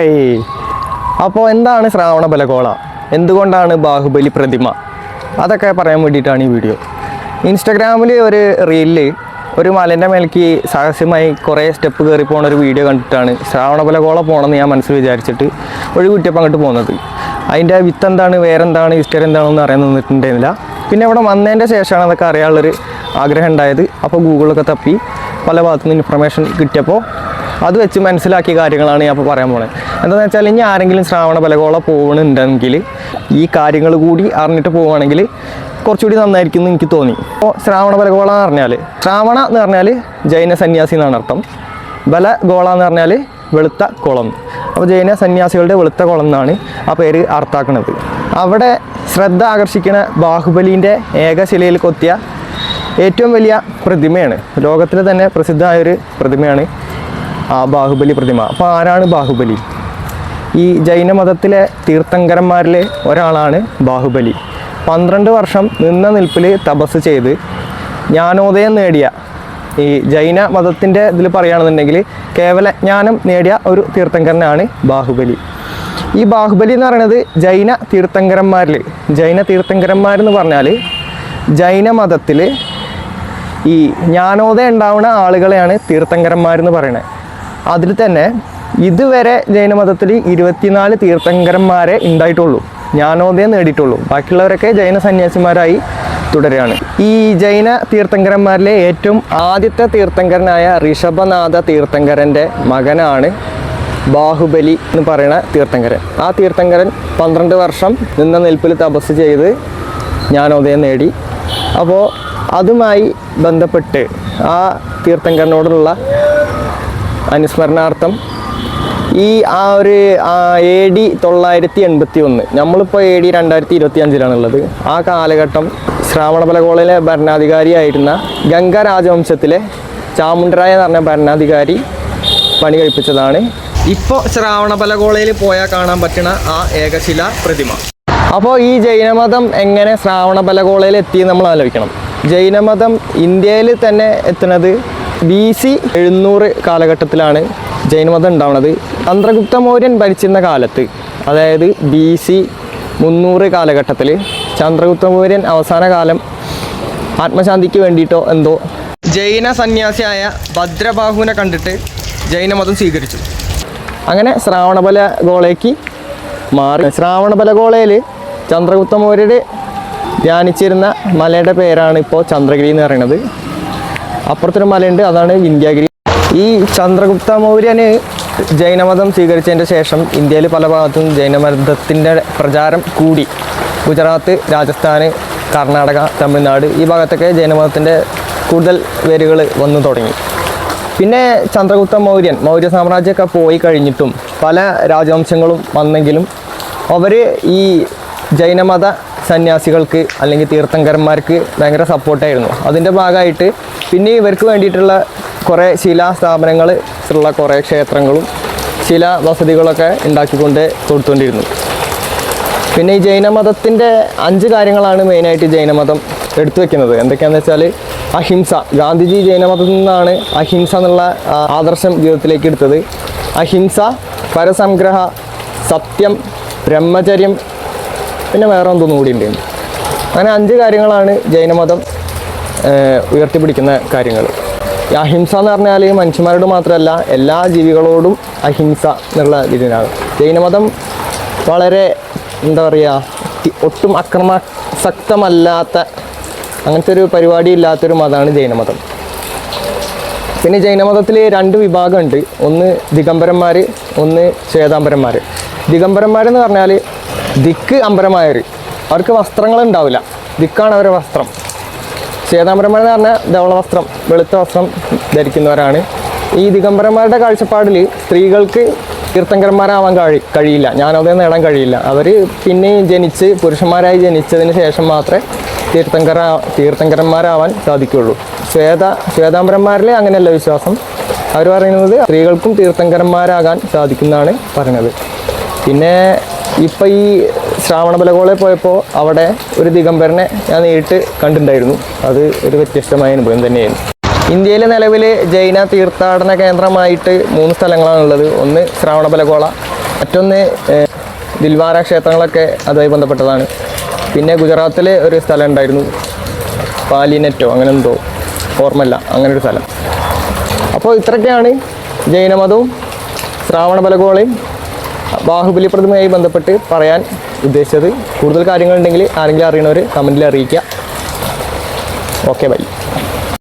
Hi. അപ്പോൾ എന്താണ് ശ്രാവണബലഗോള, എന്തുകൊണ്ടാണ് ബാഹുബലി പ്രതിമ, അതൊക്കെ പറയാൻ വേണ്ടിയിട്ടാണ് ഈ വീഡിയോ. ഇൻസ്റ്റഗ്രാമിൽ ഒരു റീലിൽ ഒരു മലേൻ്റെ മേലേക്ക് സാഹസ്യമായി കുറേ സ്റ്റെപ്പ് കയറി പോകുന്ന ഒരു വീഡിയോ കണ്ടിട്ടാണ് ശ്രാവണബലഗോള പോകണമെന്ന് ഞാൻ മനസ്സിൽ വിചാരിച്ചിട്ട് ഒരു കുറ്റിയപ്പം അങ്ങോട്ട് പോകുന്നത്. അതിൻ്റെ വിത്ത് എന്താണ്, വേറെന്താണ്, ഹിസ്റ്ററി എന്താണെന്ന് അറിയാൻ നിന്നിട്ടുണ്ടായിരുന്നില്ല. പിന്നെ ഇവിടെ വന്നതിൻ്റെ ശേഷമാണ് അതൊക്കെ അറിയാനുള്ളൊരു ആഗ്രഹം ഉണ്ടായത്. അപ്പോൾ ഗൂഗിളൊക്കെ തപ്പി പല ഭാഗത്തുനിന്ന് ഇൻഫർമേഷൻ കിട്ടിയപ്പോൾ അത് വെച്ച് മനസ്സിലാക്കിയ കാര്യങ്ങളാണ് ഞാൻ ഇപ്പോൾ പറയാൻ പോകുന്നത്. എന്താണെന്ന് വെച്ചാൽ ഇനി ആരെങ്കിലും ശ്രാവണബലഗോള പോകുന്നുണ്ടെങ്കിൽ ഈ കാര്യങ്ങൾ കൂടി അറിഞ്ഞിട്ട് പോവുകയാണെങ്കിൽ കുറച്ചുകൂടി നന്നായിരിക്കും എന്ന് എനിക്ക് തോന്നി. അപ്പോൾ ശ്രാവണബലഗോള എന്ന് പറഞ്ഞാൽ, ശ്രാവണ എന്ന് പറഞ്ഞാൽ ജൈന സന്യാസി എന്നാണ് അർത്ഥം. ബലഗോള എന്ന് പറഞ്ഞാൽ വെളുത്ത കുളം. അപ്പോൾ ജൈന സന്യാസികളുടെ വെളുത്ത കുളം എന്നാണ് ആ പേര് അർത്ഥാക്കുന്നത്. അവിടെ ശ്രദ്ധ ആകർഷിക്കുന്ന ബാഹുബലിൻ്റെ ഏകശിലയിൽ കൊത്തിയ ഏറ്റവും വലിയ പ്രതിമയാണ്, ലോകത്തിൽ തന്നെ പ്രസിദ്ധമായൊരു പ്രതിമയാണ് ആ ബാഹുബലി പ്രതിമ. അപ്പോൾ ആരാണ് ബാഹുബലി? ഈ ജൈനമതത്തിലെ തീർത്ഥങ്കരന്മാരിലെ ഒരാളാണ് ബാഹുബലി. 12 വർഷം നിന്ന നിൽപ്പിൽ തപസ് ചെയ്ത് ജ്ഞാനോദയം നേടിയ, ഈ ജൈന മതത്തിൻ്റെ ഇതിൽ പറയുകയാണെന്നുണ്ടെങ്കിൽ കേവല ജ്ഞാനം നേടിയ ഒരു തീർത്ഥങ്കരനാണ് ബാഹുബലി. ഈ ബാഹുബലി എന്ന് പറയുന്നത് ജൈന തീർത്ഥങ്കരന്മാരെന്ന് പറഞ്ഞാൽ ജൈനമതത്തിൽ ഈ ജ്ഞാനോദയം ഉണ്ടാവുന്ന ആളുകളെയാണ് തീർത്ഥങ്കരന്മാരെന്ന് പറയുന്നത്. അതിൽ തന്നെ ഇതുവരെ ജൈനമതത്തിൽ 24 തീർത്ഥങ്കരന്മാരെ ഉണ്ടായിട്ടുള്ളൂ, ജ്ഞാനോദയം നേടിയിട്ടുള്ളൂ. ബാക്കിയുള്ളവരൊക്കെ ജൈന സന്യാസിമാരായി തുടരുകയാണ്. ഈ ജൈന തീർത്ഥങ്കരന്മാരിലെ ഏറ്റവും ആദ്യത്തെ തീർത്ഥങ്കരനായ ഋഷഭനാഥ തീർത്ഥങ്കരൻ്റെ മകനാണ് ബാഹുബലി എന്ന് പറയുന്ന തീർത്ഥങ്കരൻ. ആ തീർത്ഥങ്കരൻ 12 വർഷം നിന്ന നിൽപ്പിൽ തപസ് ചെയ്ത് ജ്ഞാനോദയം നേടി. അപ്പോൾ അതുമായി ബന്ധപ്പെട്ട് ആ തീർത്ഥങ്കരനോടുള്ള അനുസ്മരണാർത്ഥം ഈ AD 981, നമ്മളിപ്പോൾ AD 2025 ആ കാലഘട്ടം ശ്രാവണബലഗോളയിലെ ഭരണാധികാരിയായിരുന്ന ഗംഗ രാജവംശത്തിലെ ചാമുണ്ഡരായ എന്ന് പറഞ്ഞ ഭരണാധികാരി പണി കഴിപ്പിച്ചതാണ് ഇപ്പോൾ ശ്രാവണബലഗോളയിൽ പോയാൽ കാണാൻ പറ്റുന്ന ആ ഏകശില പ്രതിമ. അപ്പോൾ ഈ ജൈനമതം എങ്ങനെ ശ്രാവണബലഗോളയിൽ എത്തി നമ്മൾ ആലോചിക്കണം. ജൈനമതം ഇന്ത്യയിൽ തന്നെ എത്തുന്നത് BC 700 കാലഘട്ടത്തിലാണ് ജൈനമതം ഉണ്ടാവുന്നത്. ചന്ദ്രഗുപ്ത മൗര്യൻ ഭരിച്ചിരുന്ന കാലത്ത്, അതായത് BC 300 കാലഘട്ടത്തിൽ ചന്ദ്രഗുപ്ത മൗര്യൻ അവസാന കാലം ആത്മശാന്തിക്ക് വേണ്ടിയിട്ടോ എന്തോ ജൈന സന്യാസിയായ ഭദ്രബാഹുവിനെ കണ്ടിട്ട് ജൈനമതം സ്വീകരിച്ചു. അങ്ങനെ ശ്രാവണബലഗോളയ്ക്ക് മാറി. ശ്രാവണബലഗോളയിൽ ചന്ദ്രഗുപ്ത മൗര്യർ ധ്യാനിച്ചിരുന്ന മലയുടെ പേരാണ് ഇപ്പോൾ ചന്ദ്രഗിരി എന്ന് പറയുന്നത്. അപ്പുറത്തൊരു മലയുണ്ട്, അതാണ് വിന്ധ്യാഗിരി. ഈ ചന്ദ്രഗുപ്ത മൗര്യന് ജൈനമതം സ്വീകരിച്ചതിൻ്റെ ശേഷം ഇന്ത്യയിൽ പല ഭാഗത്തും ജൈനമതത്തിൻ്റെ പ്രചാരം കൂടി. ഗുജറാത്ത്, രാജസ്ഥാൻ, കർണാടക, തമിഴ്നാട് ഈ ഭാഗത്തൊക്കെ ജൈനമതത്തിൻ്റെ കൂടുതൽ വേരുകൾ വന്നു തുടങ്ങി. പിന്നെ ചന്ദ്രഗുപ്ത മൗര്യ സാമ്രാജ്യമൊക്കെ പോയി കഴിഞ്ഞിട്ടും പല രാജവംശങ്ങളും വന്നെങ്കിലും അവർ ഈ ജൈനമത സന്യാസികൾക്ക് അല്ലെങ്കിൽ തീർത്ഥങ്കരന്മാർക്ക് ഭയങ്കര സപ്പോർട്ടായിരുന്നു. അതിൻ്റെ ഭാഗമായിട്ട് പിന്നെ ഇവർക്ക് വേണ്ടിയിട്ടുള്ള കുറേ ശിലാസ്ഥാപനങ്ങൾ ഉള്ള കുറേ ക്ഷേത്രങ്ങളും ശിലാ വസതികളൊക്കെ ഉണ്ടാക്കിക്കൊണ്ട് കൊടുത്തുകൊണ്ടിരുന്നു. പിന്നെ ഈ ജൈനമതത്തിൻ്റെ 5 കാര്യങ്ങളാണ് മെയിനായിട്ട് ജൈനമതം എടുത്തു വയ്ക്കുന്നത്. എന്തൊക്കെയാണെന്ന് വെച്ചാൽ അഹിംസ. ഗാന്ധിജി ജൈനമതത്തിൽ നിന്നാണ് അഹിംസ എന്നുള്ള ആദർശം ജീവിതത്തിലേക്ക് എടുത്തത്. അഹിംസ, പരസംഗ്രഹ, സത്യം, ബ്രഹ്മചര്യം, പിന്നെ വേറെ എന്തോന്നും കൂടി ഉണ്ട്. അങ്ങനെ 5 കാര്യങ്ങളാണ് ജൈനമതം ഉയർത്തിപ്പിടിക്കുന്ന കാര്യങ്ങൾ. ഈ അഹിംസ എന്ന് പറഞ്ഞാൽ മനുഷ്യന്മാരോട് മാത്രമല്ല എല്ലാ ജീവികളോടും അഹിംസ എന്നുള്ള ഇതിനാണ്. ജൈനമതം വളരെ എന്താ പറയുക, ഒട്ടും അക്രമാസക്തമല്ലാത്ത അങ്ങനത്തെ ഒരു പരിപാടി ഇല്ലാത്തൊരു മതമാണ് ജൈനമതം. പിന്നെ ജൈനമതത്തിൽ 2 വിഭാഗമുണ്ട്. ഒന്ന് ദിഗംബരന്മാർ, ഒന്ന് ശ്വേതാംബരന്മാർ. ദിഗംബരന്മാരെന്ന് പറഞ്ഞാൽ ദിക്ക് അമ്പരമായവർ, അവർക്ക് വസ്ത്രങ്ങൾ ഉണ്ടാവില്ല, ദിക്കാണ് അവരുടെ വസ്ത്രം. ശ്വേതാംബരന്മാരെന്ന് പറഞ്ഞാൽ ധവള വസ്ത്രം, വെളുത്ത വസ്ത്രം ധരിക്കുന്നവരാണ്. ഈ ദിഗംബരന്മാരുടെ കാഴ്ചപ്പാടിൽ സ്ത്രീകൾക്ക് തീർത്ഥങ്കരന്മാരാവാൻ കഴിയില്ല, ജ്ഞാനോദയം നേടാൻ കഴിയില്ല. അവർ പിന്നെ പുരുഷന്മാരായി ജനിച്ചതിന് ശേഷം മാത്രമേ തീർത്ഥങ്കരന്മാരാവാൻ സാധിക്കുകയുള്ളൂ. ശ്വേതാംബരന്മാരിൽ അങ്ങനെയല്ല വിശ്വാസം. അവർ പറയുന്നത് സ്ത്രീകൾക്കും തീർത്ഥങ്കരന്മാരാകാൻ സാധിക്കുന്നതാണ് പറയുന്നത്. പിന്നെ ഇപ്പം ഈ ശ്രാവണബലഗോളയിൽ പോയപ്പോൾ അവിടെ ഒരു ദിഗംബരനെ ഞാൻ നേരിട്ട് കണ്ടിട്ടുണ്ടായിരുന്നു. അത് ഒരു വ്യത്യസ്തമായ അനുഭവം തന്നെയായിരുന്നു. ഇന്ത്യയിലെ നിലവിൽ ജൈന തീർത്ഥാടന കേന്ദ്രമായിട്ട് 3 സ്ഥലങ്ങളാണുള്ളത്. ഒന്ന് ശ്രാവണബലഗോള, മറ്റൊന്ന് ദിൽവാര ക്ഷേത്രങ്ങളൊക്കെ അതുമായി ബന്ധപ്പെട്ടതാണ്. പിന്നെ ഗുജറാത്തിൽ ഒരു സ്ഥലം ഉണ്ടായിരുന്നു, പാലിനെറ്റോ അങ്ങനെ എന്തോ ഓർമ്മയില്ല, അങ്ങനെ ഒരു സ്ഥലം. അപ്പോൾ ഇത്രയൊക്കെയാണ് ജൈനമതവും ശ്രാവണബലഗോളയും ബാഹുബലി പ്രതിമയുമായി ബന്ധപ്പെട്ട് പറയാൻ ഉദ്ദേശിച്ചത്. കൂടുതൽ കാര്യങ്ങളുണ്ടെങ്കിൽ ആരെങ്കിലും അറിയണവർ കമൻറ്റിൽ അറിയിക്കുക. Okay, by.